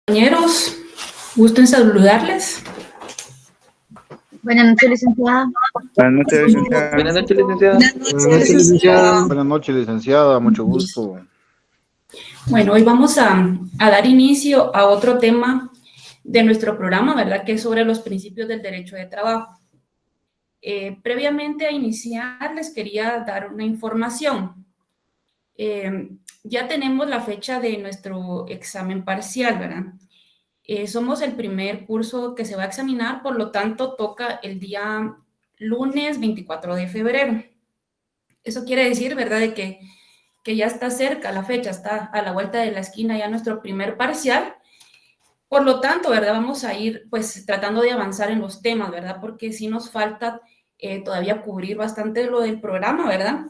Compañeros, gusto en saludarles. Buenas noches, licenciada. Buenas noches, licenciada. Buenas noches, licenciada. Buenas noches, licenciada. Buenas noches, licenciada. Mucho gusto. Bueno, hoy vamos a dar inicio a otro tema de nuestro programa, ¿verdad? Que es sobre los principios del derecho de trabajo. Previamente a iniciar, les quería dar una información. Ya tenemos la fecha de nuestro examen parcial, ¿verdad? Somos el primer curso que se va a examinar, por lo tanto, toca el día lunes 24 de febrero. Eso quiere decir, ¿verdad?, de que ya está cerca la fecha, está a la vuelta de la esquina ya nuestro primer parcial. Por lo tanto, ¿verdad?, vamos a ir pues tratando de avanzar en los temas, ¿verdad?, porque sí nos falta todavía cubrir bastante lo del programa, ¿verdad?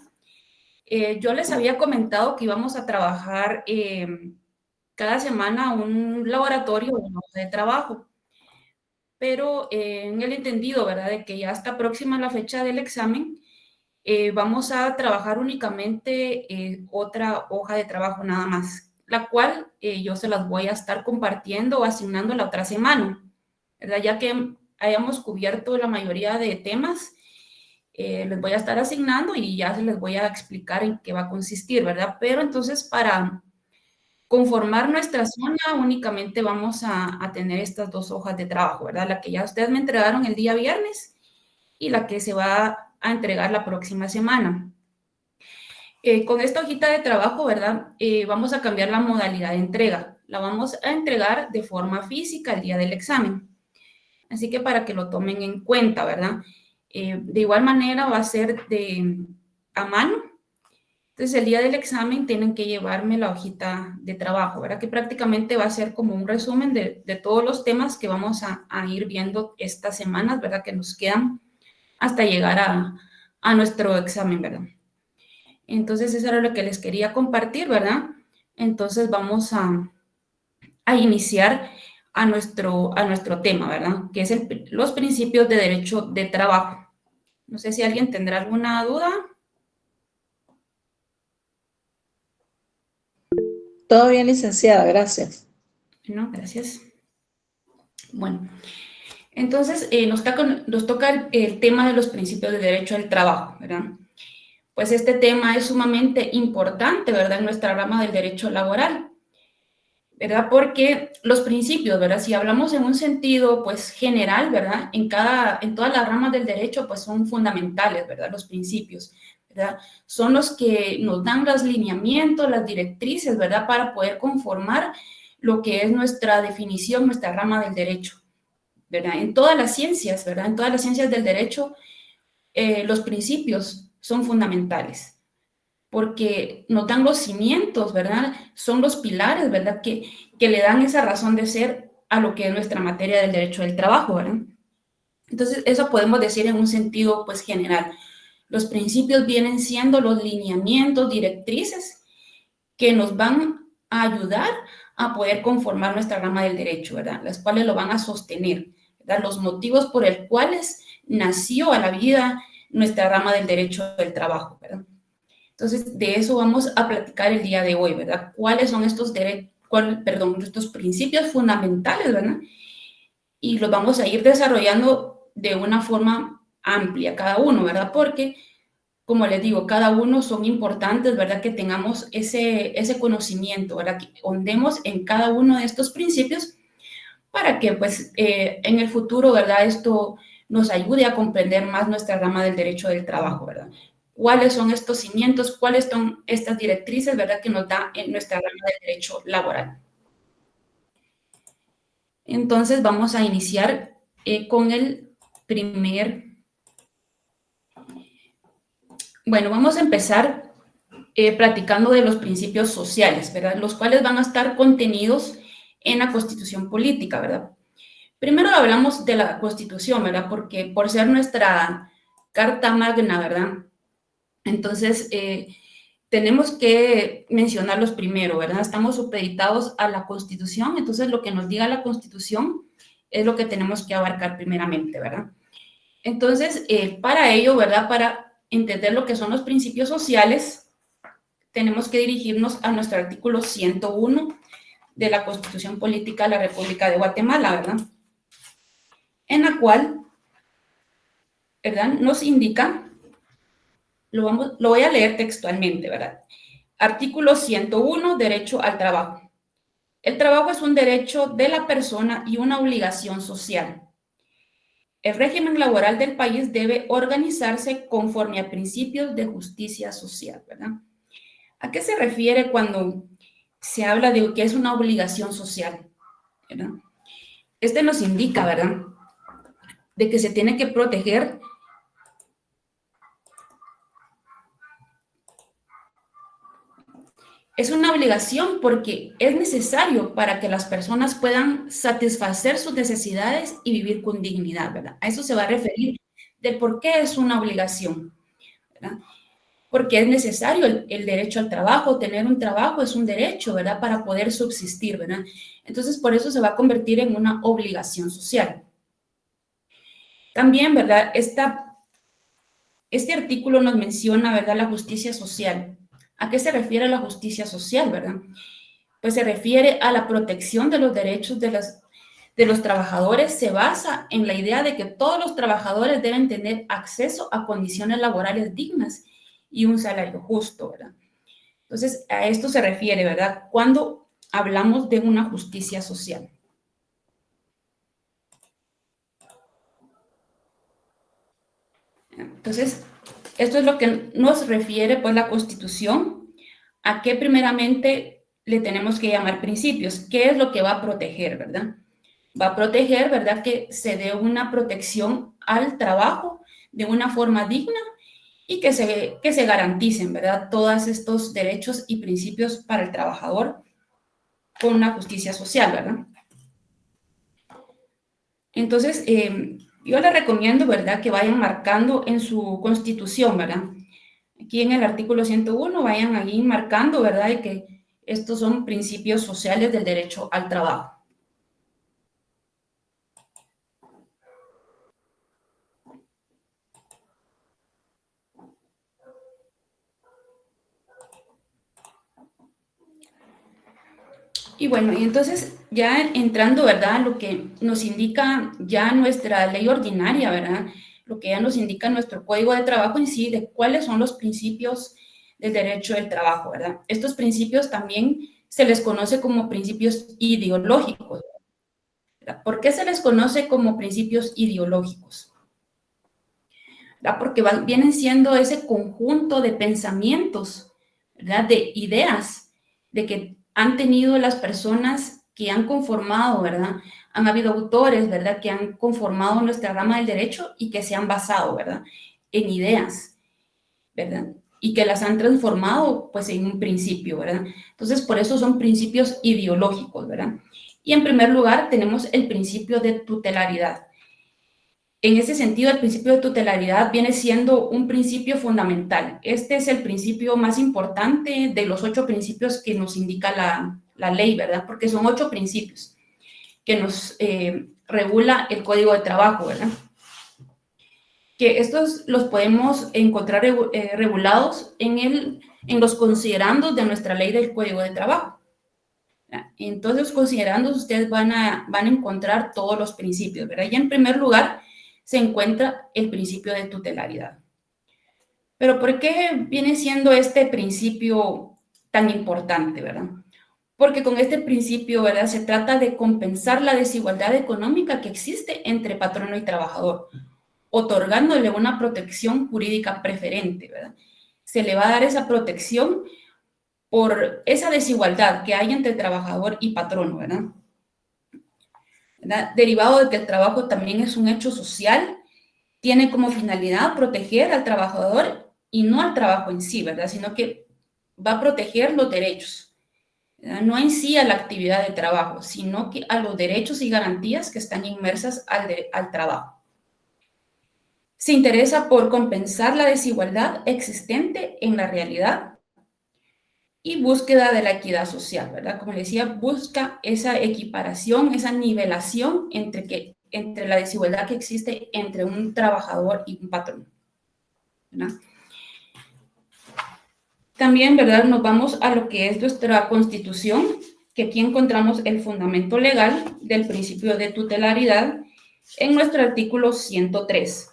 Yo les había comentado que íbamos a trabajar cada semana un laboratorio de trabajo, pero en el entendido, ¿verdad?, de que ya está próxima la fecha del examen, vamos a trabajar únicamente otra hoja de trabajo nada más, la cual yo se las voy a estar compartiendo o asignando la otra semana, ¿verdad? Ya que hayamos cubierto la mayoría de temas, les voy a estar asignando y ya se les voy a explicar en qué va a consistir, ¿verdad? Pero entonces para conformar nuestra zona únicamente vamos a tener estas dos hojas de trabajo, ¿verdad? La que ya ustedes me entregaron el día viernes y la que se va a entregar la próxima semana. Con esta hojita de trabajo, ¿verdad? Vamos a cambiar la modalidad de entrega. La vamos a entregar de forma física el día del examen. Así que para que lo tomen en cuenta, ¿verdad? De igual manera va a ser a mano. Entonces, el día del examen tienen que llevarme la hojita de trabajo, ¿verdad? Que prácticamente va a ser como un resumen de todos los temas que vamos a ir viendo estas semanas, ¿verdad? Que nos quedan hasta llegar a nuestro examen, ¿verdad? Entonces, eso era lo que les quería compartir, ¿verdad? Entonces, vamos a iniciar a nuestro tema, ¿verdad? Que es los principios de derecho de trabajo. No sé si alguien tendrá alguna duda. Todo bien, licenciada, gracias. No, gracias. Bueno, entonces nos toca el tema de los principios de derecho del trabajo, ¿verdad? Pues este tema es sumamente importante, ¿verdad? En nuestra rama del derecho laboral, ¿verdad? Porque los principios, ¿verdad? Si hablamos en un sentido, pues, general, ¿verdad? En todas las ramas del derecho, pues, son fundamentales, ¿verdad? Los principios, ¿verdad? Son los que nos dan los lineamientos, las directrices, ¿verdad? Para poder conformar lo que es nuestra definición, nuestra rama del derecho, ¿verdad? En todas las ciencias, ¿verdad? En todas las ciencias del derecho, los principios son fundamentales porque nos dan los cimientos, ¿verdad? Son los pilares, ¿verdad? Que le dan esa razón de ser a lo que es nuestra materia del derecho del trabajo, ¿verdad? Entonces, eso podemos decir en un sentido, pues, general. Los principios vienen siendo los lineamientos, directrices que nos van a ayudar a poder conformar nuestra rama del derecho, ¿verdad? Las cuales lo van a sostener, ¿verdad? Los motivos por los cuales nació a la vida nuestra rama del derecho del trabajo, ¿verdad? Entonces, de eso vamos a platicar el día de hoy, ¿verdad? ¿Cuáles son estos principios fundamentales, ¿verdad? Y los vamos a ir desarrollando de una forma amplia cada uno, ¿verdad? Porque, como les digo, cada uno son importantes, ¿verdad? Que tengamos ese conocimiento, ¿verdad? Que hondemos en cada uno de estos principios para que, pues, en el futuro, ¿verdad? Esto nos ayude a comprender más nuestra rama del derecho del trabajo, ¿verdad? ¿Cuáles son estos cimientos? ¿Cuáles son estas directrices, verdad, que nos da en nuestra rama del derecho laboral? Entonces, vamos a iniciar con el primer... Bueno, vamos a empezar platicando de los principios sociales, ¿verdad? Los cuales van a estar contenidos en la Constitución Política, ¿verdad? Primero hablamos de la Constitución, ¿verdad? Porque por ser nuestra Carta Magna, ¿verdad? Entonces, tenemos que mencionarlos primero, ¿verdad? Estamos supeditados a la Constitución, entonces lo que nos diga la Constitución es lo que tenemos que abarcar primeramente, ¿verdad? Entonces, para ello, ¿verdad? Para entender lo que son los principios sociales, tenemos que dirigirnos a nuestro artículo 101 de la Constitución Política de la República de Guatemala, ¿verdad? En la cual, ¿verdad?, nos indica, lo voy a leer textualmente, ¿verdad? Artículo 101, derecho al trabajo. El trabajo es un derecho de la persona y una obligación social. El régimen laboral del país debe organizarse conforme a principios de justicia social, ¿verdad? ¿A qué se refiere cuando se habla de que es una obligación social, ¿verdad? Este nos indica, ¿verdad?, de que se tiene que proteger es una obligación porque es necesario para que las personas puedan satisfacer sus necesidades y vivir con dignidad, ¿verdad? A eso se va a referir de por qué es una obligación, ¿verdad? Porque es necesario el derecho al trabajo, tener un trabajo es un derecho, ¿verdad?, para poder subsistir, ¿verdad? Entonces, por eso se va a convertir en una obligación social. También, ¿verdad?, este artículo nos menciona, ¿verdad?, la justicia social. ¿A qué se refiere la justicia social, verdad? Pues se refiere a la protección de los derechos de los trabajadores. Se basa en la idea de que todos los trabajadores deben tener acceso a condiciones laborales dignas y un salario justo, ¿verdad? Entonces, a esto se refiere, ¿verdad?, cuando hablamos de una justicia social. Entonces, esto es lo que nos refiere, pues, la Constitución, a qué primeramente le tenemos que llamar principios. ¿Qué es lo que va a proteger, verdad? Va a proteger, ¿verdad?, que se dé una protección al trabajo de una forma digna y que se garanticen, ¿verdad?, todos estos derechos y principios para el trabajador con una justicia social, ¿verdad? Entonces, yo les recomiendo, ¿verdad?, que vayan marcando en su Constitución, ¿verdad? Aquí en el artículo 101 vayan ahí marcando, ¿verdad?, de que estos son principios sociales del derecho al trabajo. Y bueno, y entonces ya entrando, ¿verdad?, a lo que nos indica ya nuestra ley ordinaria, ¿verdad?, lo que ya nos indica nuestro Código de Trabajo en sí, de cuáles son los principios del derecho del trabajo, ¿verdad? Estos principios también se les conoce como principios ideológicos, ¿verdad? ¿Por qué se les conoce como principios ideológicos? ¿Verdad? Porque vienen siendo ese conjunto de pensamientos, ¿verdad?, de ideas, de que han tenido las personas que han conformado, ¿verdad? Han habido autores, ¿verdad?, que han conformado nuestra rama del derecho y que se han basado, ¿verdad?, en ideas, ¿verdad?, y que las han transformado, pues, en un principio, ¿verdad? Entonces, por eso son principios ideológicos, ¿verdad? Y en primer lugar, tenemos el principio de tutelaridad. En ese sentido, el principio de tutelaridad viene siendo un principio fundamental. Este es el principio más importante de los 8 principios que nos indica la ley, ¿verdad? Porque son 8 principios que nos regula el Código de Trabajo, ¿verdad? Que estos los podemos encontrar regulados en los considerandos de nuestra ley del Código de Trabajo. Entonces, los considerandos ustedes van a encontrar todos los principios, ¿verdad? Y en primer lugar se encuentra el principio de tutelaridad. Pero ¿por qué viene siendo este principio tan importante, verdad? Porque con este principio, ¿verdad?, se trata de compensar la desigualdad económica que existe entre patrono y trabajador, otorgándole una protección jurídica preferente, ¿verdad? Se le va a dar esa protección por esa desigualdad que hay entre trabajador y patrono, ¿verdad? ¿Verdad? Derivado de que el trabajo también es un hecho social, tiene como finalidad proteger al trabajador y no al trabajo en sí, ¿verdad?, sino que va a proteger los derechos, ¿verdad?, no en sí a la actividad de trabajo, sino que a los derechos y garantías que están inmersas al trabajo. Se interesa por compensar la desigualdad existente en la realidad y búsqueda de la equidad social, ¿verdad? Como les decía, busca esa equiparación, esa nivelación entre la desigualdad que existe entre un trabajador y un patrón, ¿verdad? También, ¿verdad?, nos vamos a lo que es nuestra Constitución, que aquí encontramos el fundamento legal del principio de tutelaridad en nuestro artículo 103.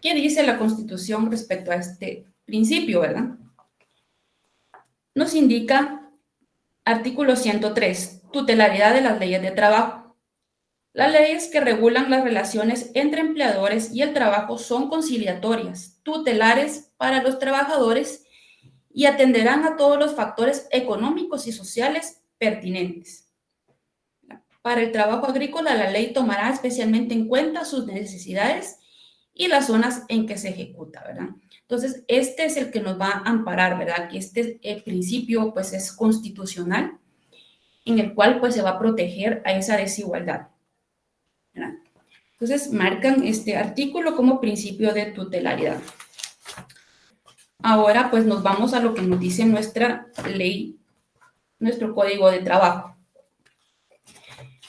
¿Qué dice la Constitución respecto a este principio, verdad? Nos indica, artículo 103, tutelaridad de las leyes de trabajo. Las leyes que regulan las relaciones entre empleadores y el trabajo son conciliatorias, tutelares para los trabajadores y atenderán a todos los factores económicos y sociales pertinentes. Para el trabajo agrícola, la ley tomará especialmente en cuenta sus necesidades y las zonas en que se ejecuta, ¿verdad? Entonces, este es el que nos va a amparar, ¿verdad? Que este principio, pues, es constitucional, en el cual, pues, se va a proteger a esa desigualdad, ¿verdad? Entonces, marcan este artículo como principio de tutelaridad. Ahora, pues, nos vamos a lo que nos dice nuestra ley, nuestro Código de Trabajo.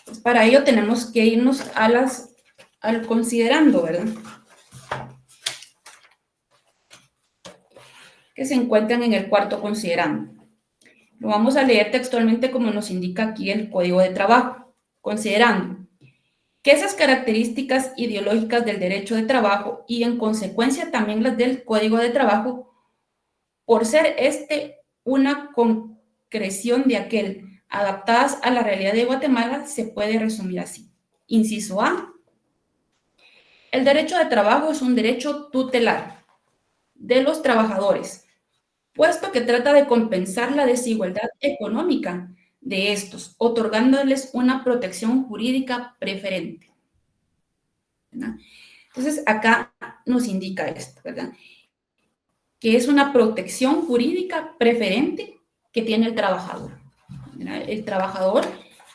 Pues para ello tenemos que irnos al considerando, ¿verdad? Que se encuentran en el cuarto considerando. Lo vamos a leer textualmente como nos indica aquí el Código de Trabajo. Considerando que esas características ideológicas del derecho de trabajo y en consecuencia también las del Código de Trabajo, por ser una concreción de aquel adaptadas a la realidad de Guatemala, se puede resumir así. Inciso A. El derecho de trabajo es un derecho tutelar de los trabajadores, puesto que trata de compensar la desigualdad económica de estos, otorgándoles una protección jurídica preferente, ¿verdad? Entonces, acá nos indica esto, ¿verdad? Que es una protección jurídica preferente que tiene el trabajador, ¿verdad? El trabajador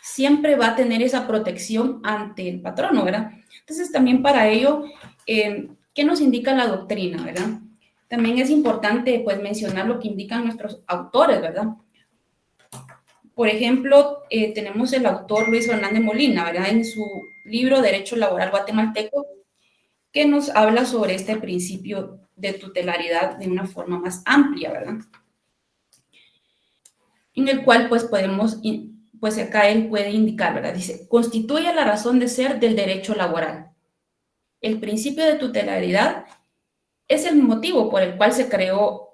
siempre va a tener esa protección ante el patrono, ¿verdad? Entonces, también para ello, ¿qué nos indica la doctrina, verdad? También es importante, pues, mencionar lo que indican nuestros autores, ¿verdad? Por ejemplo, tenemos el autor Luis Fernández Molina, ¿verdad? En su libro Derecho Laboral Guatemalteco, que nos habla sobre este principio de tutelaridad de una forma más amplia, ¿verdad? En el cual, pues, pues acá él puede indicar, ¿verdad? Dice, constituye la razón de ser del derecho laboral. El principio de tutelaridad es el motivo por el cual se creó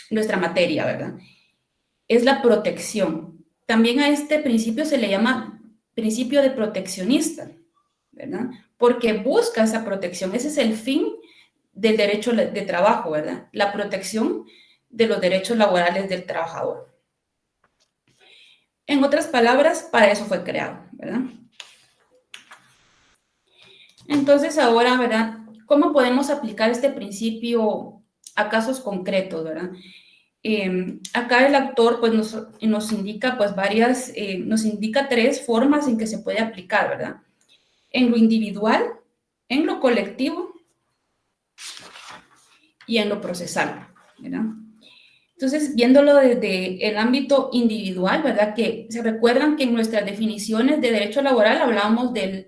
nuestra materia, ¿verdad? Es la protección. También a este principio se le llama principio de proteccionista, ¿verdad? Porque busca esa protección. Ese es el fin del derecho de trabajo, ¿verdad? La protección de los derechos laborales del trabajador. En otras palabras, para eso fue creado, ¿verdad? Entonces, ahora, ¿verdad? ¿Cómo podemos aplicar este principio a casos concretos, verdad? Acá el autor, pues, nos indica, pues, nos indica 3 formas en que se puede aplicar, ¿verdad? En lo individual, en lo colectivo y en lo procesal, ¿verdad? Entonces, viéndolo desde el ámbito individual, ¿verdad? Que se recuerdan que en nuestras definiciones de derecho laboral hablábamos del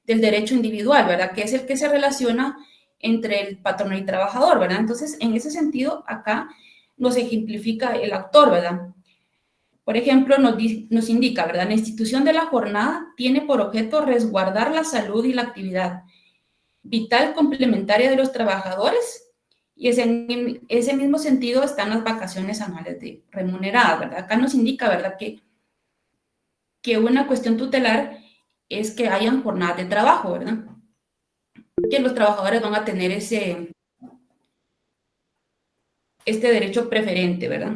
derecho individual, ¿verdad? Que es el que se relaciona entre el patrono y trabajador, ¿verdad? Entonces, en ese sentido, acá nos ejemplifica el autor, ¿verdad? Por ejemplo, nos indica, ¿verdad? La institución de la jornada tiene por objeto resguardar la salud y la actividad vital complementaria de los trabajadores, y en ese mismo sentido están las vacaciones anuales remuneradas, ¿verdad? Acá nos indica, ¿verdad? Que una cuestión tutelar es que hayan jornadas de trabajo, ¿verdad? Que los trabajadores van a tener este derecho preferente, ¿verdad?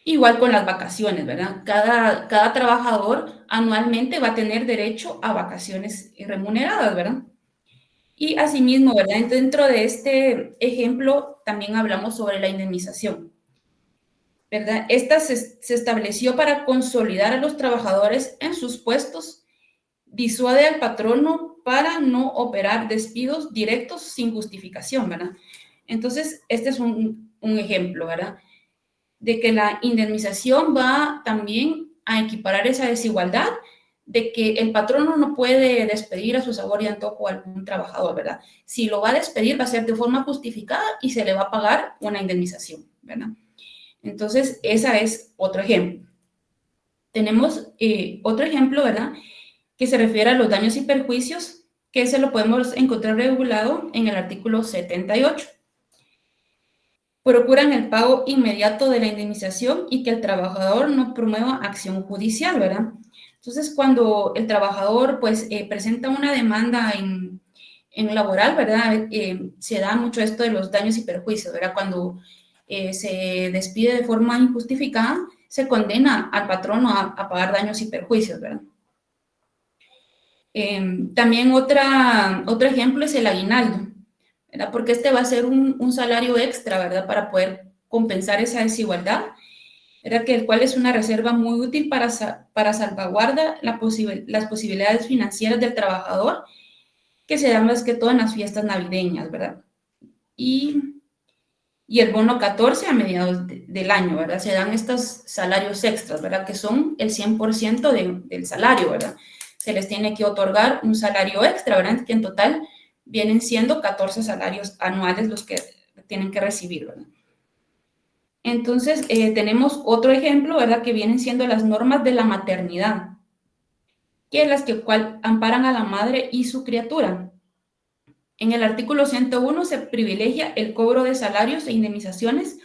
Igual con las vacaciones, ¿verdad? Cada trabajador anualmente va a tener derecho a vacaciones remuneradas, ¿verdad? Y asimismo, ¿verdad? Dentro de este ejemplo también hablamos sobre la indemnización, ¿verdad? Esta se estableció para consolidar a los trabajadores en sus puestos, disuade al patrono para no operar despidos directos sin justificación, ¿verdad? Entonces, este es un ejemplo, ¿verdad? De que la indemnización va también a equiparar esa desigualdad de que el patrono no puede despedir a su sabor y antojo a algún trabajador, ¿verdad? Si lo va a despedir, va a ser de forma justificada y se le va a pagar una indemnización, ¿verdad? Entonces, ese es otro ejemplo. Tenemos otro ejemplo, ¿verdad?, que se refiere a los daños y perjuicios, que se lo podemos encontrar regulado en el artículo 78. Procuran el pago inmediato de la indemnización y que el trabajador no promueva acción judicial, ¿verdad? Entonces, cuando el trabajador, pues, presenta una demanda en laboral, ¿verdad?, se da mucho esto de los daños y perjuicios, ¿verdad? Cuando se despide de forma injustificada, se condena al patrono a pagar daños y perjuicios, ¿verdad? También otro ejemplo es el aguinaldo, ¿verdad? Porque este va a ser un salario extra, ¿verdad?, para poder compensar esa desigualdad, ¿verdad?, que el cual es una reserva muy útil para salvaguardar las posibilidades financieras del trabajador, que se dan más que todo en las fiestas navideñas, ¿verdad? Y el bono 14 a mediados del año, ¿verdad? Se dan estos salarios extras, ¿verdad?, que son el 100% del salario, ¿verdad? Se les tiene que otorgar un salario extra, ¿verdad?, que en total vienen siendo 14 salarios anuales los que tienen que recibir, ¿verdad? Entonces, tenemos otro ejemplo, ¿verdad?, que vienen siendo las normas de la maternidad, que es las que amparan a la madre y su criatura. En el artículo 101 se privilegia el cobro de salarios e indemnizaciones,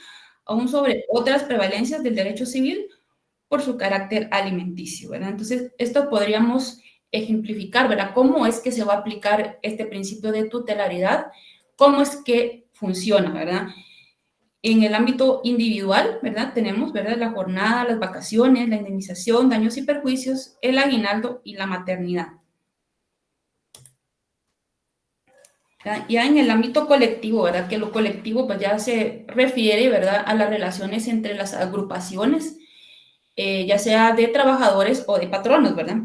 aún sobre otras prevalencias del derecho civil, por su carácter alimenticio, ¿verdad? Entonces, esto podríamos ejemplificar, ¿verdad?, cómo es que se va a aplicar este principio de tutelaridad, cómo es que funciona, ¿verdad? En el ámbito individual, ¿verdad?, tenemos, ¿verdad?, la jornada, las vacaciones, la indemnización, daños y perjuicios, el aguinaldo y la maternidad. Ya en el ámbito colectivo, ¿verdad?, que lo colectivo pues ya se refiere, ¿verdad?, a las relaciones entre las agrupaciones, ya sea de trabajadores o de patronos, ¿verdad?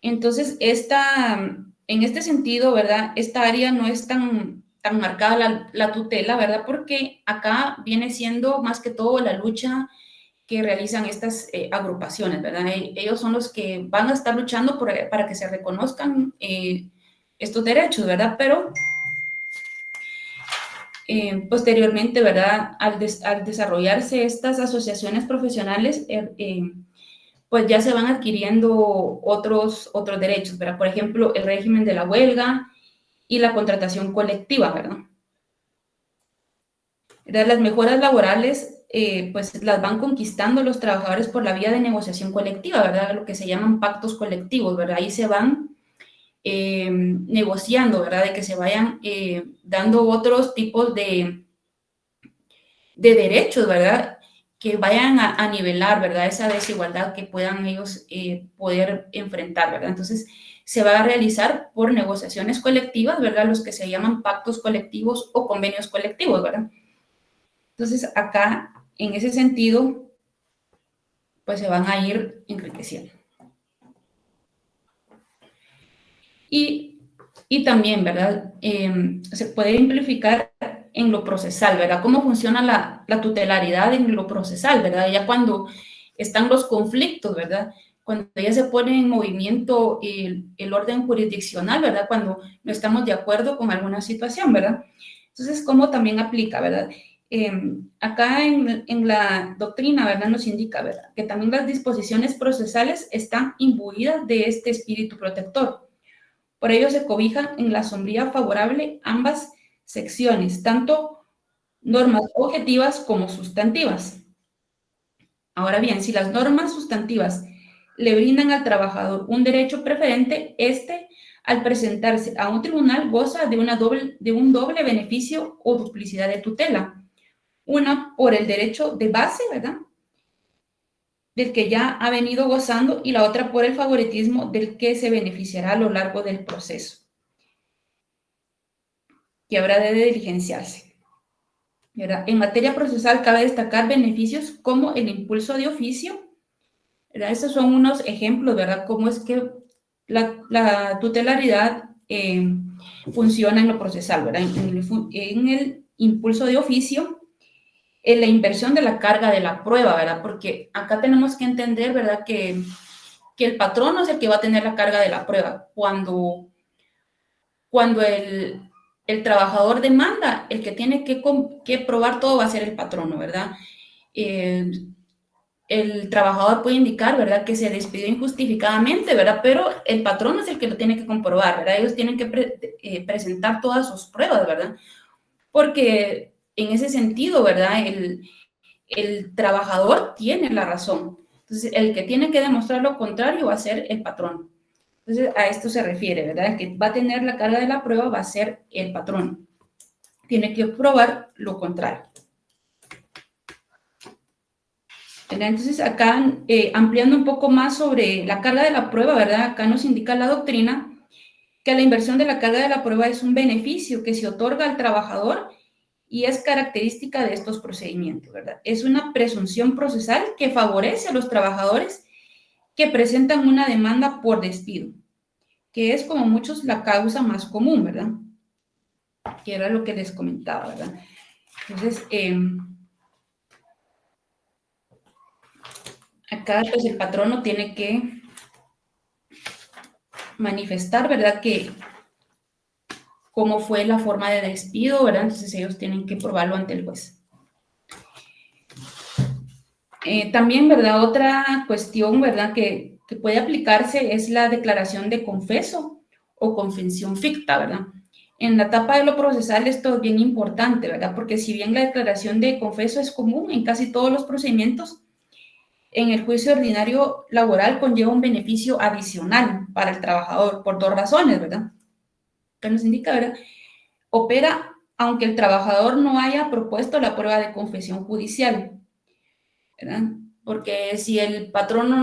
Entonces, en este sentido, ¿verdad?, esta área no es tan marcada la tutela, ¿verdad?, porque acá viene siendo más que todo la lucha que realizan estas agrupaciones, ¿verdad? Ellos son los que van a estar luchando para que se reconozcan estos derechos, ¿verdad? Pero posteriormente, ¿verdad?, al desarrollarse estas asociaciones profesionales, pues ya se van adquiriendo otros derechos, ¿verdad? Por ejemplo, el régimen de la huelga y la contratación colectiva, ¿verdad? Las mejoras laborales, pues las van conquistando los trabajadores por la vía de negociación colectiva, ¿verdad? Lo que se llaman pactos colectivos, ¿verdad? Ahí se van negociando, ¿verdad?, de que se vayan dando otros tipos de derechos, ¿verdad?, que vayan a nivelar, ¿verdad?, esa desigualdad que puedan ellos poder enfrentar, ¿verdad? Entonces, se va a realizar por negociaciones colectivas, ¿verdad?, los que se llaman pactos colectivos o convenios colectivos, ¿verdad? Entonces, acá, en ese sentido, pues se van a ir enriqueciendo. Y también, ¿verdad?, se puede simplificar en lo procesal, ¿verdad? ¿Cómo funciona la tutelaridad en lo procesal, ¿verdad? Ya cuando están los conflictos, ¿verdad?, cuando ya se pone en movimiento el orden jurisdiccional, ¿verdad?, cuando no estamos de acuerdo con alguna situación, ¿verdad? Entonces, ¿cómo también aplica, verdad? Acá en la doctrina, ¿verdad?, nos indica, ¿verdad?, que también las disposiciones procesales están imbuidas de este espíritu protector. Por ello se cobijan en la sombría favorable ambas secciones, tanto normas objetivas como sustantivas. Ahora bien, si las normas sustantivas le brindan al trabajador un derecho preferente, este, al presentarse a un tribunal, goza de un doble beneficio o duplicidad de tutela. Una por el derecho de base, ¿verdad?, del que ya ha venido gozando, y la otra por el favoritismo del que se beneficiará a lo largo del proceso, que habrá de diligenciarse, ¿verdad? En materia procesal cabe destacar beneficios como el impulso de oficio, ¿verdad? Estos son unos ejemplos, ¿verdad?, cómo es que la tutelaridad funciona en lo procesal, ¿verdad? En el impulso de oficio, en la inversión de la carga de la prueba, ¿verdad? Porque acá tenemos que entender, ¿verdad?, que el patrono es el que va a tener la carga de la prueba. Cuando el trabajador demanda, el que tiene que probar todo va a ser el patrono, ¿verdad? el trabajador puede indicar, ¿verdad?, que se despidió injustificadamente, ¿verdad?, pero el patrón es el que lo tiene que comprobar, ¿verdad? Ellos tienen que presentar todas sus pruebas, ¿verdad? Porque en ese sentido, ¿verdad?, el trabajador tiene la razón. Entonces, el que tiene que demostrar lo contrario va a ser el patrón. Entonces, a esto se refiere, ¿verdad? El que va a tener la carga de la prueba va a ser el patrón. Tiene que probar lo contrario. Entonces, acá, ampliando un poco más sobre la carga de la prueba, ¿verdad? Acá nos indica la doctrina que la inversión de la carga de la prueba es un beneficio que se otorga al trabajador y es característica de estos procedimientos, ¿verdad? Es una presunción procesal que favorece a los trabajadores que presentan una demanda por despido, que es como muchos la causa más común, ¿verdad? Que era lo que les comentaba, ¿verdad? Entonces, acá pues el patrono tiene que manifestar, ¿verdad?, que cómo fue la forma de despido, ¿verdad? Entonces ellos tienen que probarlo ante el juez. También, ¿verdad?, otra cuestión, ¿verdad?, que puede aplicarse es la declaración de confeso o confesión ficta, ¿verdad? En la etapa de lo procesal esto es bien importante, ¿verdad? Porque si bien la declaración de confeso es común en casi todos los procedimientos, en el juicio ordinario laboral conlleva un beneficio adicional para el trabajador por dos razones, ¿verdad? Que nos indica, ¿verdad? Opera aunque el trabajador no haya propuesto la prueba de confesión judicial, ¿verdad? Porque si el patrono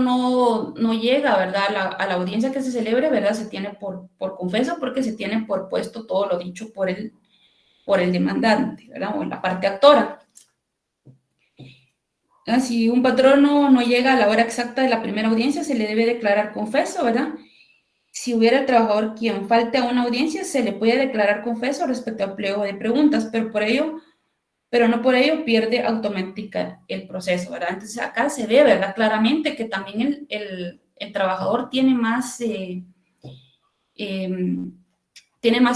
no llega, ¿verdad?, a la audiencia que se celebre, ¿verdad?, se tiene por confeso porque se tiene por puesto todo lo dicho por el demandante, ¿verdad?, o la parte actora. Si un patrono no llega a la hora exacta de la primera audiencia, se le debe declarar confeso, ¿verdad? Si hubiera el trabajador quien falte a una audiencia, se le puede declarar confeso respecto al pliego de preguntas, pero no por ello pierde automática el proceso, ¿verdad? Entonces acá se ve, ¿verdad?, claramente que también el trabajador tiene más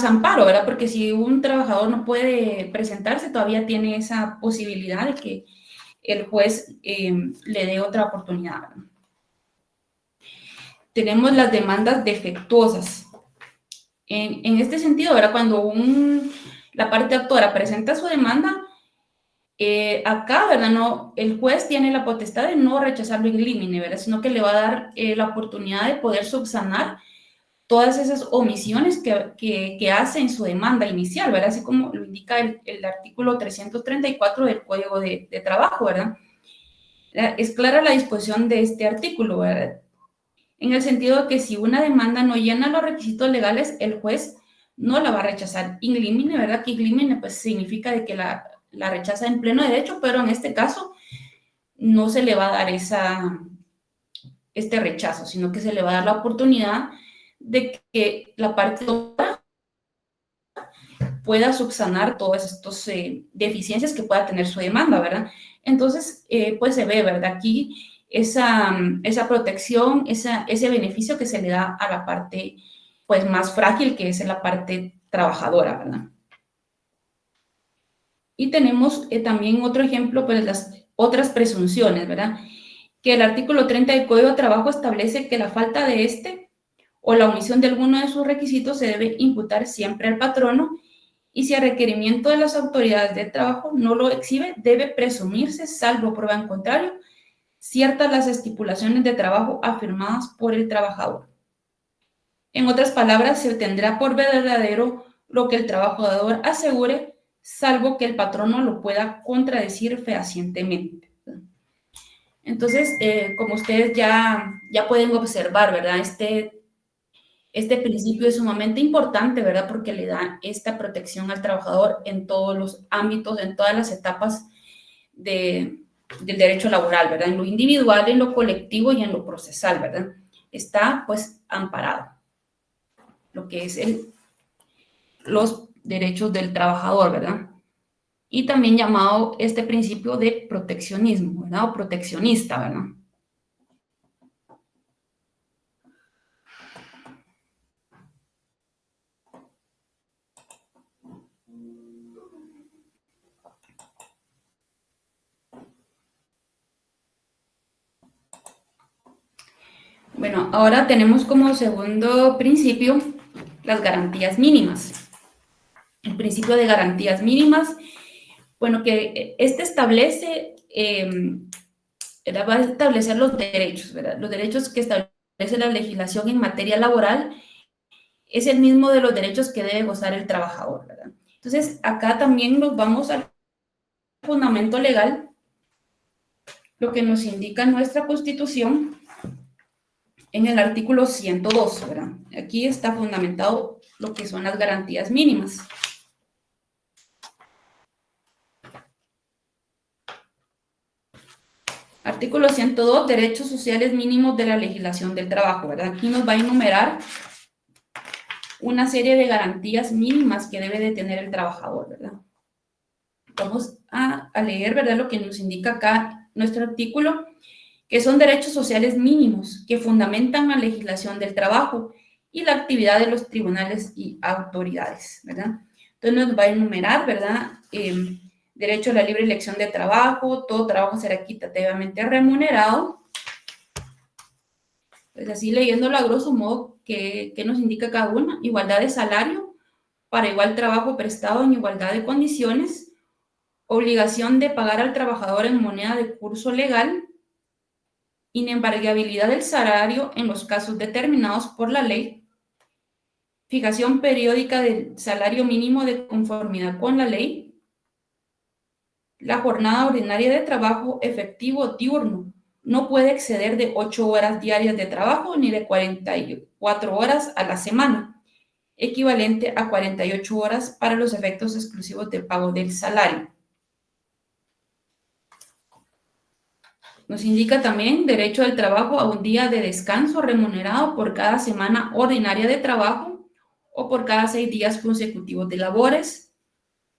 amparo, ¿verdad? Porque si un trabajador no puede presentarse, todavía tiene esa posibilidad de que el juez le dé otra oportunidad, ¿verdad? Tenemos las demandas defectuosas. En este sentido, ¿verdad?, cuando la parte actora presenta su demanda, acá, ¿verdad?, el juez tiene la potestad de no rechazarlo in limine, ¿verdad?, sino que le va a dar la oportunidad de poder subsanar todas esas omisiones que hace en su demanda inicial, ¿verdad?, así como lo indica el artículo 334 del Código de Trabajo, ¿verdad? Es clara la disposición de este artículo, ¿verdad?, en el sentido de que si una demanda no llena los requisitos legales, el juez no la va a rechazar in limine, ¿verdad? Que in limine pues significa de que la rechaza en pleno derecho, pero en este caso no se le va a dar este rechazo, sino que se le va a dar la oportunidad de que la parte pueda subsanar todas estas deficiencias que pueda tener su demanda, ¿verdad? Entonces, pues se ve, ¿verdad?, aquí esa protección, ese beneficio que se le da a la parte, pues, más frágil, que es la parte trabajadora, ¿verdad? Y tenemos también otro ejemplo, pues, las otras presunciones, ¿verdad? Que el artículo 30 del Código de Trabajo establece que la falta de este o la omisión de alguno de sus requisitos se debe imputar siempre al patrono, y si a requerimiento de las autoridades de trabajo no lo exhibe, debe presumirse, salvo prueba en contrario, ciertas las estipulaciones de trabajo afirmadas por el trabajador. En otras palabras, se tendrá por verdadero lo que el trabajador asegure, salvo que el patrono lo pueda contradecir fehacientemente. Entonces, como ustedes ya pueden observar, ¿verdad?, este principio es sumamente importante, ¿verdad?, porque le da esta protección al trabajador en todos los ámbitos, en todas las etapas del derecho laboral, ¿verdad?, en lo individual, en lo colectivo y en lo procesal, ¿verdad? Está, pues, amparado lo que es los derechos del trabajador, ¿verdad? Y también llamado este principio de proteccionismo, ¿verdad?, o proteccionista, ¿verdad? Bueno, ahora tenemos como segundo principio las garantías mínimas. El principio de garantías mínimas, bueno, que establece, va a establecer los derechos, ¿verdad? Los derechos que establece la legislación en materia laboral es el mismo de los derechos que debe gozar el trabajador, ¿verdad? Entonces, acá también nos vamos al fundamento legal, lo que nos indica nuestra Constitución en el artículo 102, ¿verdad? Aquí está fundamentado lo que son las garantías mínimas. Artículo 102, derechos sociales mínimos de la legislación del trabajo, ¿verdad? Aquí nos va a enumerar una serie de garantías mínimas que debe de tener el trabajador, ¿verdad? Vamos a leer, ¿verdad? Lo que nos indica acá nuestro artículo, que son derechos sociales mínimos que fundamentan la legislación del trabajo y la actividad de los tribunales y autoridades, ¿verdad? Entonces nos va a enumerar, ¿verdad? Derecho a la libre elección de trabajo, todo trabajo será equitativamente remunerado. Pues así leyéndolo a grosso modo, ¿qué nos indica cada una? Igualdad de salario para igual trabajo prestado en igualdad de condiciones, obligación de pagar al trabajador en moneda de curso legal, inembargabilidad del salario en los casos determinados por la ley, fijación periódica del salario mínimo de conformidad con la ley, la jornada ordinaria de trabajo efectivo diurno no puede exceder de 8 horas diarias de trabajo ni de 44 horas a la semana, equivalente a 48 horas para los efectos exclusivos del pago del salario. Nos indica también derecho al trabajo a un día de descanso remunerado por cada semana ordinaria de trabajo o por cada 6 días consecutivos de labores.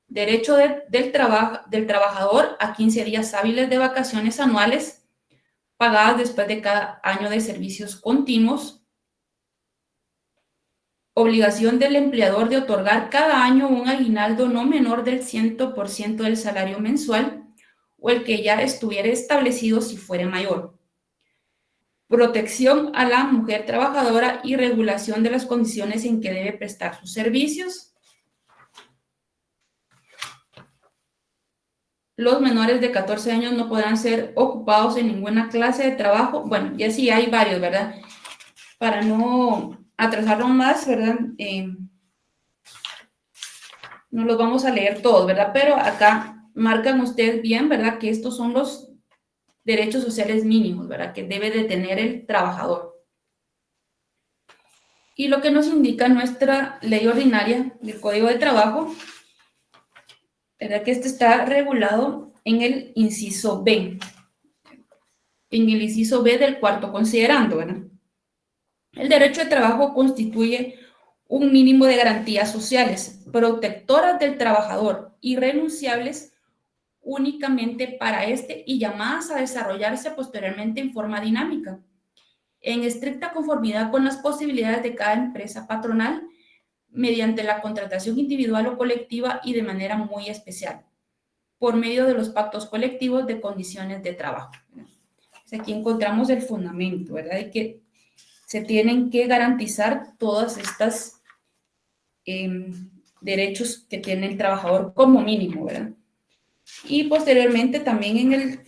Derecho del trabajador a 15 días hábiles de vacaciones anuales pagadas después de cada año de servicios continuos. Obligación del empleador de otorgar cada año un aguinaldo no menor del 100% del salario mensual o el que ya estuviera establecido si fuera mayor. Protección a la mujer trabajadora y regulación de las condiciones en que debe prestar sus servicios. Los menores de 14 años no podrán ser ocupados en ninguna clase de trabajo. Bueno, y así hay varios, ¿verdad? Para no atrasarlo más, ¿verdad? No los vamos a leer todos, ¿verdad? Pero acá marcan ustedes bien, ¿verdad? Que estos son los derechos sociales mínimos, ¿verdad? Que debe de tener el trabajador. Y lo que nos indica nuestra ley ordinaria del Código de Trabajo, ¿verdad? Que este está regulado en el inciso B. En el inciso B del cuarto considerando, ¿verdad? El derecho de trabajo constituye un mínimo de garantías sociales, protectoras del trabajador, irrenunciables únicamente para este y llamadas a desarrollarse posteriormente en forma dinámica, en estricta conformidad con las posibilidades de cada empresa patronal, mediante la contratación individual o colectiva y de manera muy especial, por medio de los pactos colectivos de condiciones de trabajo. Pues aquí encontramos el fundamento, ¿verdad? De que se tienen que garantizar todas estas derechos que tiene el trabajador como mínimo, ¿verdad? Y posteriormente también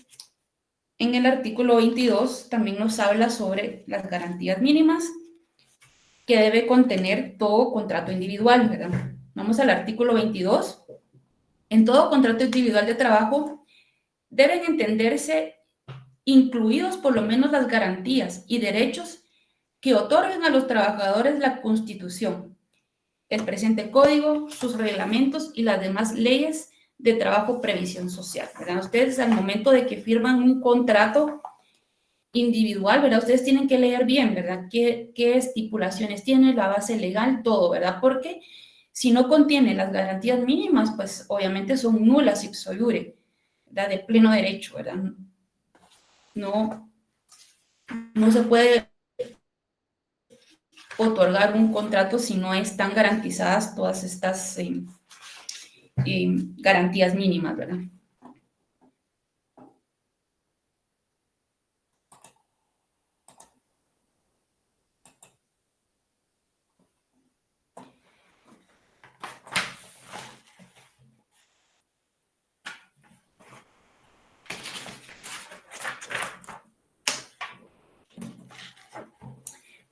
en el artículo 22 también nos habla sobre las garantías mínimas que debe contener todo contrato individual, ¿verdad? Vamos al artículo 22. En todo contrato individual de trabajo deben entenderse incluidos por lo menos las garantías y derechos que otorguen a los trabajadores la Constitución, el presente código, sus reglamentos y las demás leyes de trabajo previsión social, ¿verdad? Ustedes al momento de que firman un contrato individual, ¿verdad? Ustedes tienen que leer bien, ¿verdad? ¿Qué estipulaciones tiene, la base legal, todo, ¿verdad? Porque si no contiene las garantías mínimas, pues obviamente son nulas ipso iure, ¿verdad? De pleno derecho, ¿verdad? No se puede otorgar un contrato si no están garantizadas todas estas garantías mínimas, ¿verdad?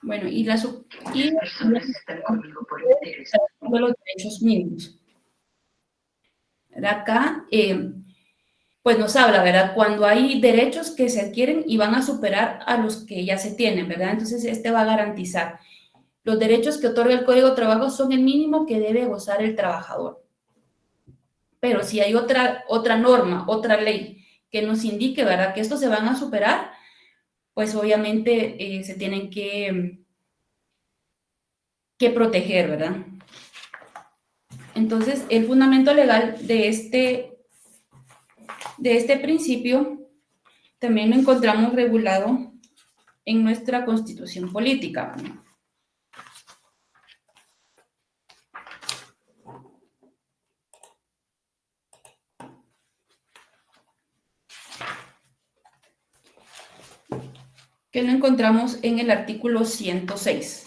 Bueno, y de los derechos mínimos. Acá, pues nos habla, ¿verdad? Cuando hay derechos que se adquieren y van a superar a los que ya se tienen, ¿verdad? Entonces, este va a garantizar. Los derechos que otorga el Código de Trabajo son el mínimo que debe gozar el trabajador. Pero si hay otra norma, otra ley que nos indique, ¿verdad?, que estos se van a superar, pues obviamente se tienen que proteger, ¿verdad? Entonces, el fundamento legal de este principio también lo encontramos regulado en nuestra Constitución Política, ¿verdad? Que lo encontramos en el artículo 106.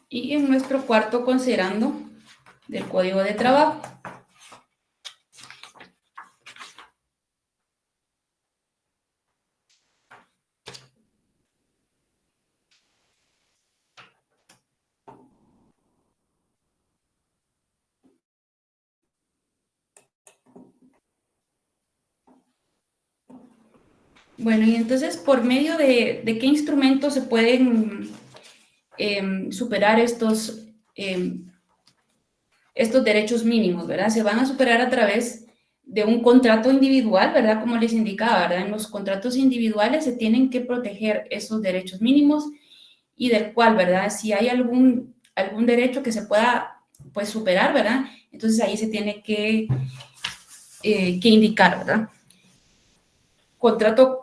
Y en nuestro cuarto considerando del Código de Trabajo. Bueno, y entonces, ¿por medio de qué instrumentos se pueden superar estos derechos mínimos, ¿verdad? Se van a superar a través de un contrato individual, ¿verdad? Como les indicaba, ¿verdad? En los contratos individuales se tienen que proteger esos derechos mínimos y del cual, ¿verdad? Si hay algún derecho que se pueda, pues, superar, ¿verdad? Entonces ahí se tiene que indicar, ¿verdad?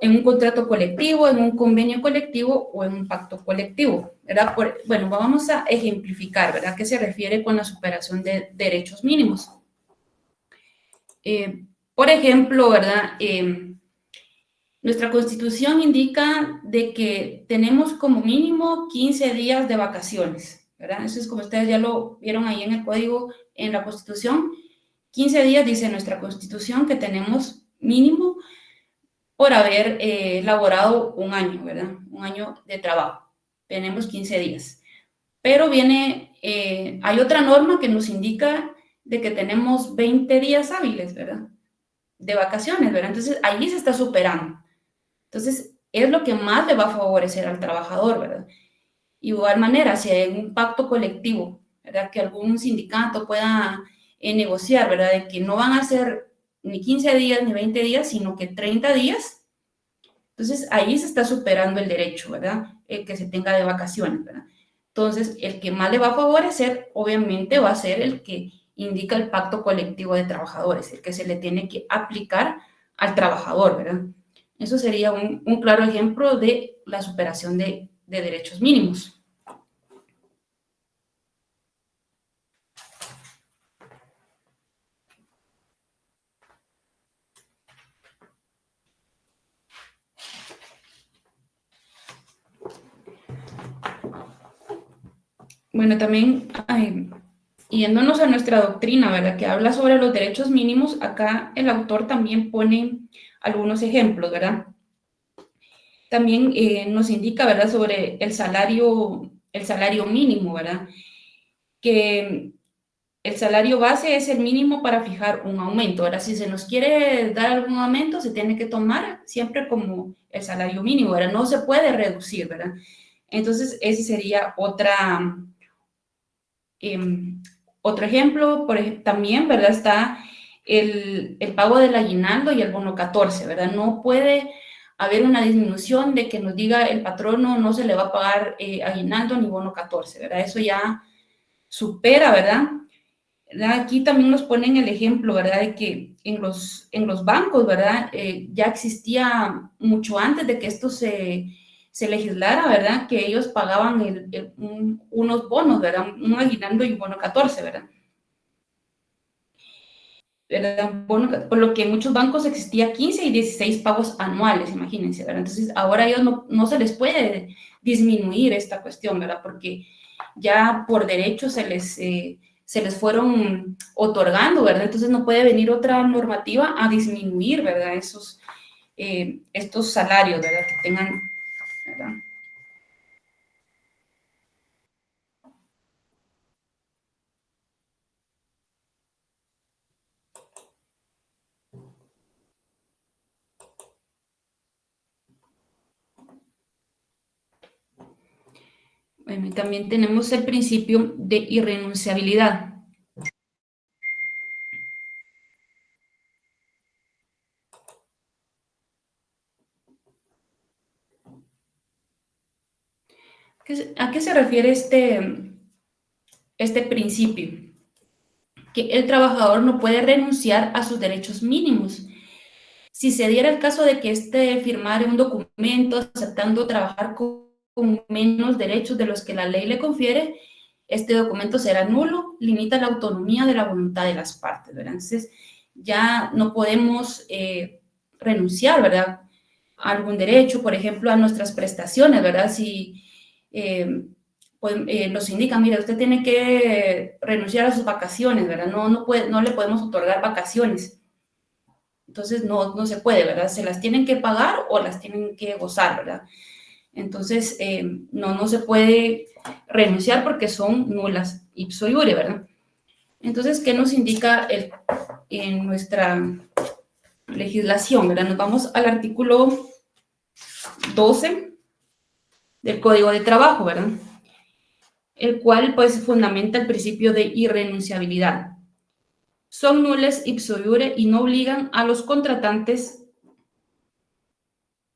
En un contrato colectivo, en un convenio colectivo o en un pacto colectivo, ¿verdad? Bueno, vamos a ejemplificar, ¿verdad? ¿Qué se refiere con la superación de derechos mínimos? Por ejemplo, ¿verdad? Nuestra Constitución indica de que tenemos como mínimo 15 días de vacaciones, ¿verdad? Eso es como ustedes ya lo vieron ahí en el código, en la Constitución. 15 días dice nuestra Constitución que tenemos mínimo por haber laborado un año, ¿verdad? Un año de trabajo. Tenemos 15 días. Pero hay otra norma que nos indica de que tenemos 20 días hábiles, ¿verdad? De vacaciones, ¿verdad? Entonces, allí se está superando. Entonces, es lo que más le va a favorecer al trabajador, ¿verdad? Igual manera, si hay un pacto colectivo, ¿verdad? Que algún sindicato pueda negociar, ¿verdad? De que no van a ser ni 15 días ni 20 días, sino que 30 días. Entonces, ahí se está superando el derecho, ¿verdad? El que se tenga de vacaciones, ¿verdad? Entonces, el que más le va a favorecer, obviamente, va a ser el que indica el pacto colectivo de trabajadores, el que se le tiene que aplicar al trabajador, ¿verdad? Eso sería un claro ejemplo de la superación de derechos mínimos. Bueno, también yéndonos a nuestra doctrina, ¿verdad? Que habla sobre los derechos mínimos, acá el autor también pone algunos ejemplos, ¿verdad? También nos indica, ¿verdad?, sobre el salario mínimo, ¿verdad? Que el salario base es el mínimo para fijar un aumento. Ahora, si se nos quiere dar algún aumento, se tiene que tomar siempre como el salario mínimo, ¿verdad? No se puede reducir, ¿verdad? Entonces, ese sería otro ejemplo. También, ¿verdad? Está el pago del aguinaldo y el bono 14, ¿verdad? No puede haber una disminución de que nos diga el patrono no se le va a pagar aguinaldo ni bono 14, ¿verdad? Eso ya supera, ¿verdad? Aquí también nos ponen el ejemplo, ¿verdad?, de que en los bancos, ¿verdad?, ya existía mucho antes de que esto se legislara, ¿verdad?, que ellos pagaban unos bonos, ¿verdad?, un aguinaldo y un bono 14, ¿verdad? ¿verdad? Por lo que en muchos bancos existía 15 y 16 pagos anuales, imagínense, ¿verdad? Entonces, ahora a ellos no se les puede disminuir esta cuestión, ¿verdad? Porque ya por derecho se les fueron otorgando, ¿verdad? Entonces, no puede venir otra normativa a disminuir, ¿verdad? Estos salarios, ¿verdad? Que tengan, ¿verdad? Bueno, y también tenemos el principio de irrenunciabilidad. ¿A qué se refiere este principio? Que el trabajador no puede renunciar a sus derechos mínimos. Si se diera el caso de que firmara un documento aceptando trabajar con menos derechos de los que la ley le confiere, este documento será nulo, limita la autonomía de la voluntad de las partes, ¿verdad? Entonces, ya no podemos renunciar, ¿verdad? A algún derecho, por ejemplo, a nuestras prestaciones, ¿verdad? Si nos indican, mira, usted tiene que renunciar a sus vacaciones, ¿verdad? No le podemos otorgar vacaciones. Entonces, no se puede, ¿verdad? Se las tienen que pagar o las tienen que gozar, ¿verdad? Entonces, no se puede renunciar porque son nulas ipso iure, ¿verdad? Entonces, ¿qué nos indica en nuestra legislación, ¿verdad? Nos vamos al artículo 12 del Código de Trabajo, ¿verdad? El cual, pues, fundamenta el principio de irrenunciabilidad. Son nulas ipso iure y no obligan a los contratantes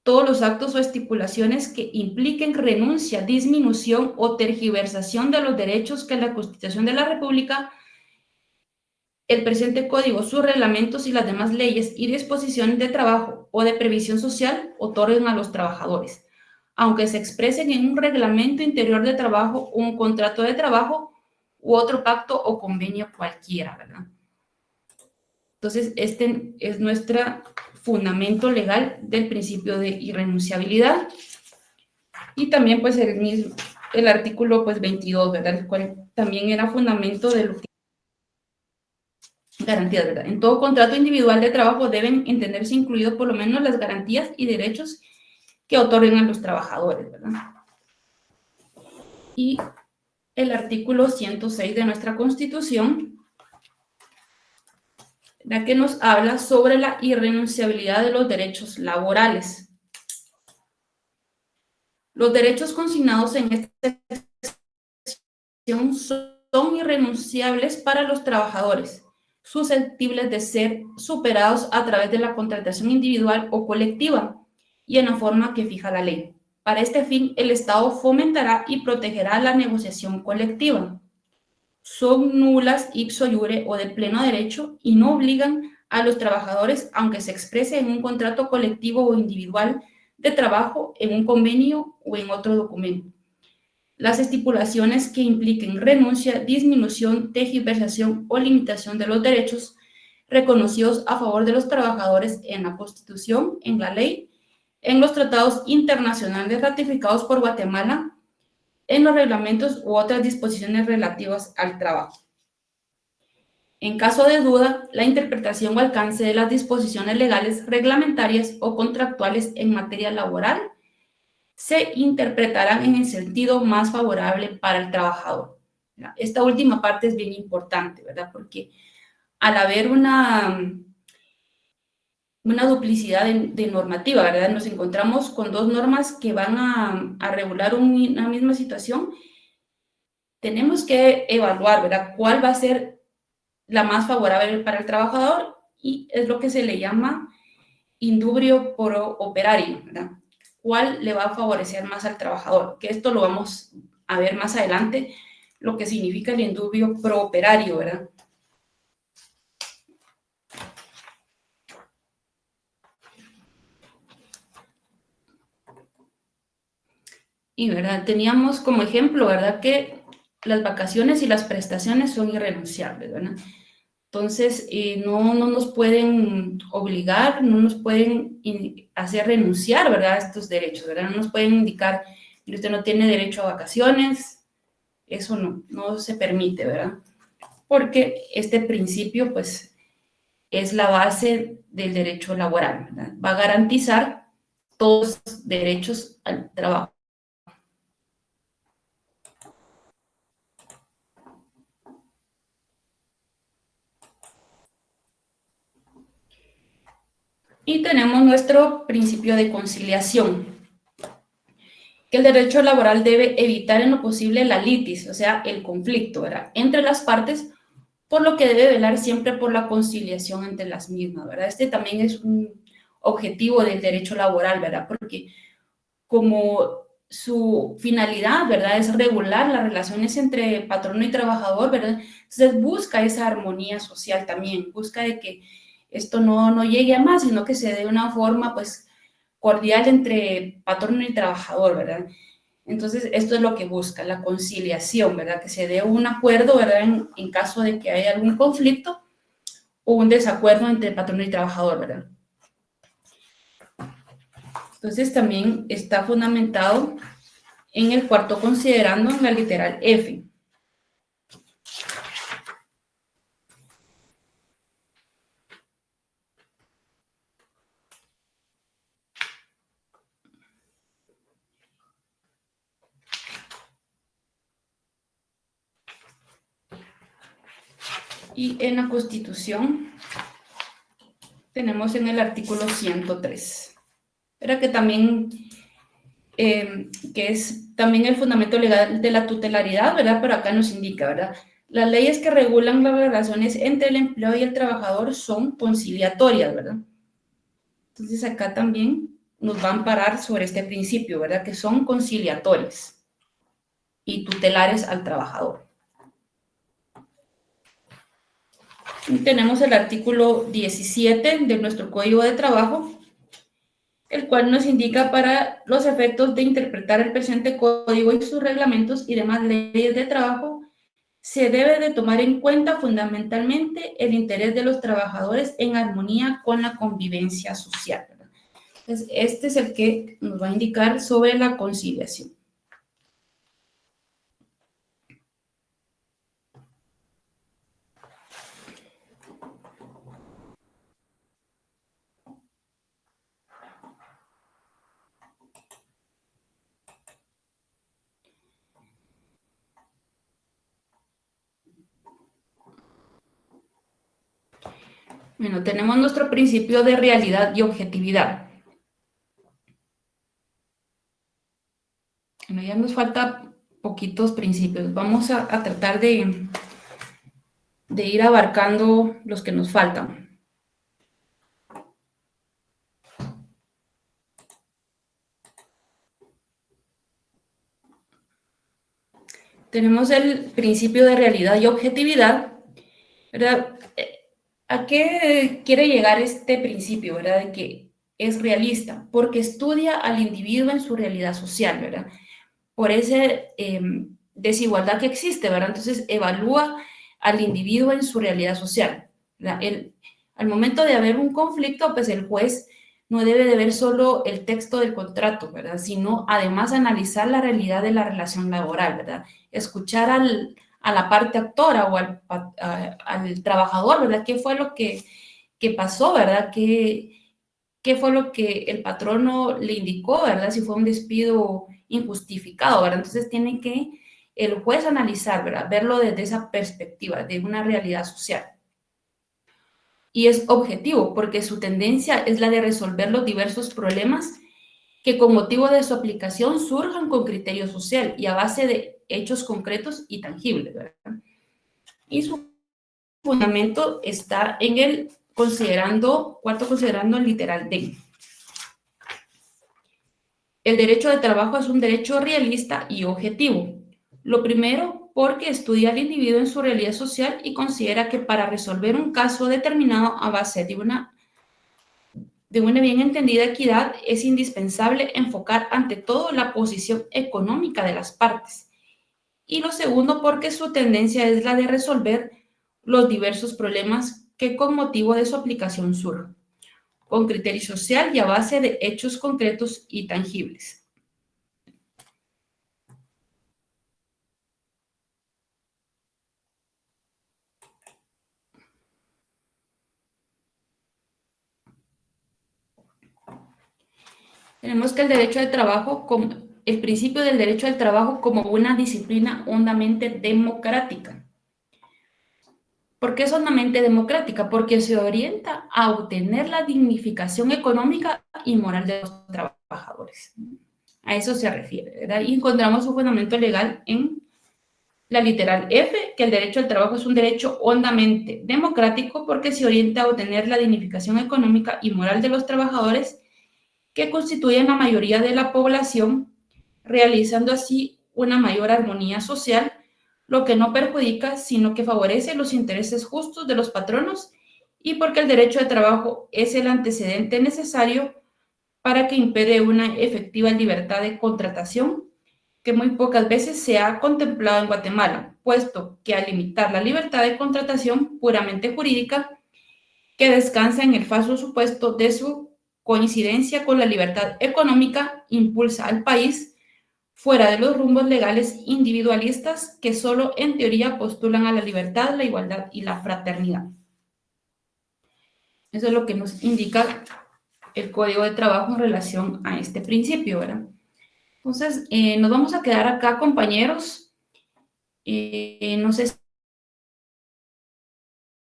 todos los actos o estipulaciones que impliquen renuncia, disminución o tergiversación de los derechos que la Constitución de la República, el presente código, sus reglamentos y las demás leyes y disposiciones de trabajo o de previsión social otorguen a los trabajadores, aunque se expresen en un reglamento interior de trabajo, un contrato de trabajo u otro pacto o convenio cualquiera, ¿verdad? Entonces, este es nuestro fundamento legal del principio de irrenunciabilidad. Y también, pues, el artículo, pues, 22, ¿verdad? El cual también era fundamento de lo que garantías, ¿verdad? En todo contrato individual de trabajo deben entenderse incluidos por lo menos las garantías y derechos que otorguen a los trabajadores, ¿verdad? Y el artículo 106 de nuestra Constitución, la que nos habla sobre la irrenunciabilidad de los derechos laborales. Los derechos consignados en esta sección son irrenunciables para los trabajadores, susceptibles de ser superados a través de la contratación individual o colectiva y en la forma que fija la ley. Para este fin, el Estado fomentará y protegerá la negociación colectiva. Son nulas ipso iure o de pleno derecho y no obligan a los trabajadores, aunque se exprese en un contrato colectivo o individual de trabajo, en un convenio o en otro documento. Las estipulaciones que impliquen renuncia, disminución, tergiversación o limitación de los derechos reconocidos a favor de los trabajadores en la Constitución, en la ley, en los tratados internacionales ratificados por Guatemala, en los reglamentos u otras disposiciones relativas al trabajo. En caso de duda, la interpretación o alcance de las disposiciones legales, reglamentarias o contractuales en materia laboral se interpretarán en el sentido más favorable para el trabajador. Esta última parte es bien importante, ¿verdad? Porque al haber una duplicidad de normativa, ¿verdad? Nos encontramos con dos normas que van a regular una misma situación. Tenemos que evaluar, ¿verdad? ¿Cuál va a ser la más favorable para el trabajador? Y es lo que se le llama indubrio pro operario, ¿verdad? ¿Cuál le va a favorecer más al trabajador? Que esto lo vamos a ver más adelante, lo que significa el indubio pro operario, ¿verdad? Y, ¿verdad? Teníamos como ejemplo, ¿verdad? Que las vacaciones y las prestaciones son irrenunciables, ¿verdad? Entonces, no nos pueden obligar, no nos pueden hacer renunciar, ¿verdad?, a estos derechos, ¿verdad? No nos pueden indicar que usted no tiene derecho a vacaciones, eso no se permite, ¿verdad? Porque este principio, pues, es la base del derecho laboral, ¿verdad? Va a garantizar todos los derechos al trabajo. Y tenemos nuestro principio de conciliación, que el derecho laboral debe evitar en lo posible la litis, o sea, el conflicto, ¿verdad?, entre las partes, por lo que debe velar siempre por la conciliación entre las mismas, ¿verdad? Este también es un objetivo del derecho laboral, ¿verdad? Porque como su finalidad, ¿verdad?, es regular las relaciones entre patrono y trabajador, ¿verdad? Entonces busca esa armonía social también, busca de que esto no llegue a más, sino que se dé una forma, pues, cordial entre patrono y trabajador, ¿verdad? Entonces, esto es lo que busca, la conciliación, ¿verdad? Que se dé un acuerdo, ¿verdad?, en caso de que haya algún conflicto o un desacuerdo entre patrono y trabajador, ¿verdad? Entonces, también está fundamentado en el cuarto considerando, en la literal F. Y en la Constitución tenemos en el artículo 103, ¿verdad?, que también, que es también el fundamento legal de la tutelaridad, ¿verdad? Pero acá nos indica, ¿verdad?, las leyes que regulan las relaciones entre el empleado y el trabajador son conciliatorias, ¿verdad? Entonces acá también nos va a amparar sobre este principio, ¿verdad?, que son conciliatorias y tutelares al trabajador. Y tenemos el artículo 17 de nuestro Código de Trabajo, el cual nos indica para los efectos de interpretar el presente código y sus reglamentos y demás leyes de trabajo, se debe de tomar en cuenta fundamentalmente el interés de los trabajadores en armonía con la convivencia social, ¿verdad? Entonces, este es el que nos va a indicar sobre la conciliación. Bueno, tenemos nuestro principio de realidad y objetividad. Bueno, ya nos falta poquitos principios. Vamos a tratar de ir abarcando los que nos faltan. Tenemos el principio de realidad y objetividad, ¿verdad? ¿A qué quiere llegar este principio, verdad? De que es realista, porque estudia al individuo en su realidad social, ¿verdad? Por esa desigualdad que existe, ¿verdad? Entonces, evalúa al individuo en su realidad social, ¿verdad? Al momento de haber un conflicto, pues el juez no debe de ver solo el texto del contrato, ¿verdad?, sino además analizar la realidad de la relación laboral, ¿verdad? Escuchar a la parte actora o al trabajador, ¿verdad? ¿Qué fue lo que pasó, verdad? ¿Qué fue lo que el patrono le indicó, verdad? Si fue un despido injustificado, ¿verdad? Entonces tiene que el juez analizar, ¿verdad?, verlo desde esa perspectiva, de una realidad social. Y es objetivo, porque su tendencia es la de resolver los diversos problemas que con motivo de su aplicación surjan con criterio social y a base de hechos concretos y tangibles, ¿verdad? Y su fundamento está en el cuarto considerando el literal D. El derecho de trabajo es un derecho realista y objetivo. Lo primero, porque estudia al individuo en su realidad social y considera que para resolver un caso determinado a base de una bien entendida equidad, es indispensable enfocar ante todo la posición económica de las partes. Y lo segundo, porque su tendencia es la de resolver los diversos problemas que con motivo de su aplicación surgen, con criterio social y a base de hechos concretos y tangibles. Tenemos que el derecho del trabajo, el principio del derecho al trabajo como una disciplina hondamente democrática. ¿Por qué es hondamente democrática? Porque se orienta a obtener la dignificación económica y moral de los trabajadores. A eso se refiere, ¿verdad? Y encontramos su fundamento legal en la literal F, que el derecho al trabajo es un derecho hondamente democrático porque se orienta a obtener la dignificación económica y moral de los trabajadores que constituyen la mayoría de la población, realizando así una mayor armonía social, lo que no perjudica, sino que favorece los intereses justos de los patronos y porque el derecho de trabajo es el antecedente necesario para que impere una efectiva libertad de contratación, que muy pocas veces se ha contemplado en Guatemala, puesto que al limitar la libertad de contratación puramente jurídica, que descansa en el falso supuesto de su coincidencia con la libertad económica, impulsa al país fuera de los rumbos legales individualistas que solo en teoría postulan a la libertad, la igualdad y la fraternidad. Eso es lo que nos indica el Código de Trabajo en relación a este principio, ¿verdad? Entonces, nos vamos a quedar acá, compañeros. No sé si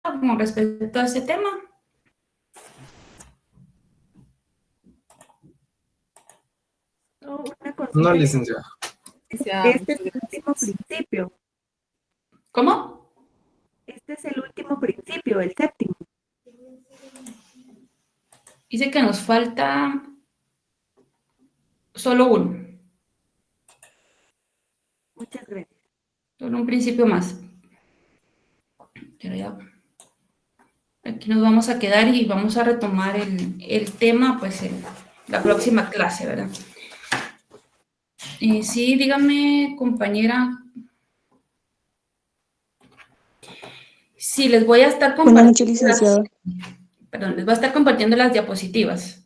con respecto a ese tema. No, licenciada. Este es el último principio. ¿Cómo? Este es el último principio, el séptimo. Dice que nos falta solo uno. Muchas gracias. Solo un principio más. Pero ya. Aquí nos vamos a quedar y vamos a retomar el tema, pues, en la próxima clase, ¿verdad? Sí, dígame, compañera. Sí, les voy a estar Buenas noches, compartiendo licenciada. Perdón, les voy a estar compartiendo las diapositivas.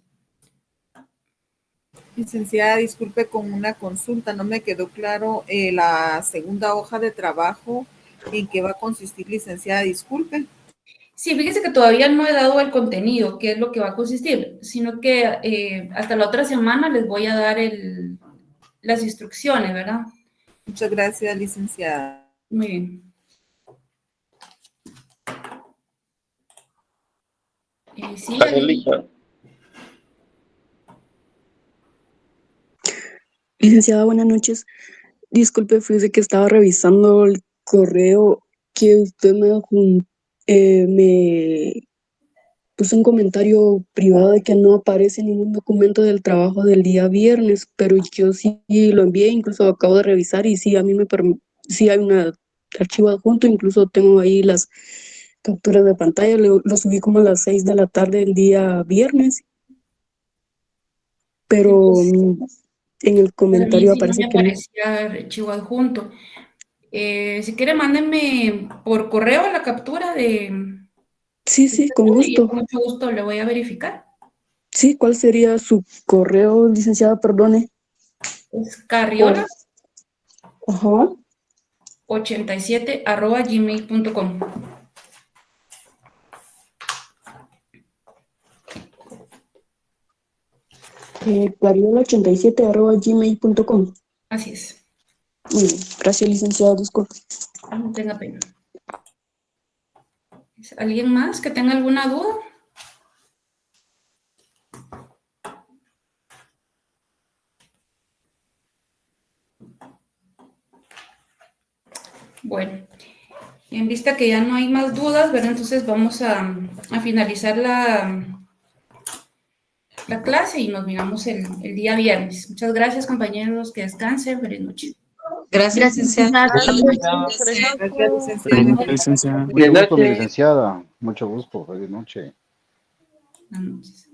Licenciada, disculpe con una consulta, no me quedó claro la segunda hoja de trabajo, ¿en qué va a consistir, licenciada? Disculpe. Sí, fíjese que todavía no he dado el contenido, qué es lo que va a consistir, sino que hasta la otra semana les voy a dar las instrucciones, ¿verdad? Muchas gracias, licenciada. Muy bien. Sí, Licenciada, buenas noches. Disculpe, fíjese que estaba revisando el correo que usted me puso un comentario privado de que no aparece ningún documento del trabajo del día viernes, pero yo sí lo envié, incluso acabo de revisar y sí, a mí sí hay un archivo adjunto, incluso tengo ahí las capturas de pantalla, lo subí como a las 6 de la tarde el día viernes, pero en el comentario sí, no aparece me que no. aparecía el archivo adjunto. Si quiere, mándenme por correo la captura de... Sí, con Y gusto. con mucho gusto le voy a verificar. Sí, ¿cuál sería su correo, licenciada? Perdone. Es Carriola Ajá. 87@gmail.com. Cariola87@gmail.com. Así es. Muy bien. Gracias, licenciada. Disculpe. No tenga pena. ¿Alguien más que tenga alguna duda? Bueno, en vista que ya no hay más dudas, ¿verdad? Entonces vamos a finalizar la clase y nos miramos el día viernes. Muchas gracias, compañeros. Que descansen. Feliz noche. Gracias, licenciada. Gracias, licenciada. Mucho gusto, mi licenciada. Mucho gusto. Feliz noche. Buenas noches.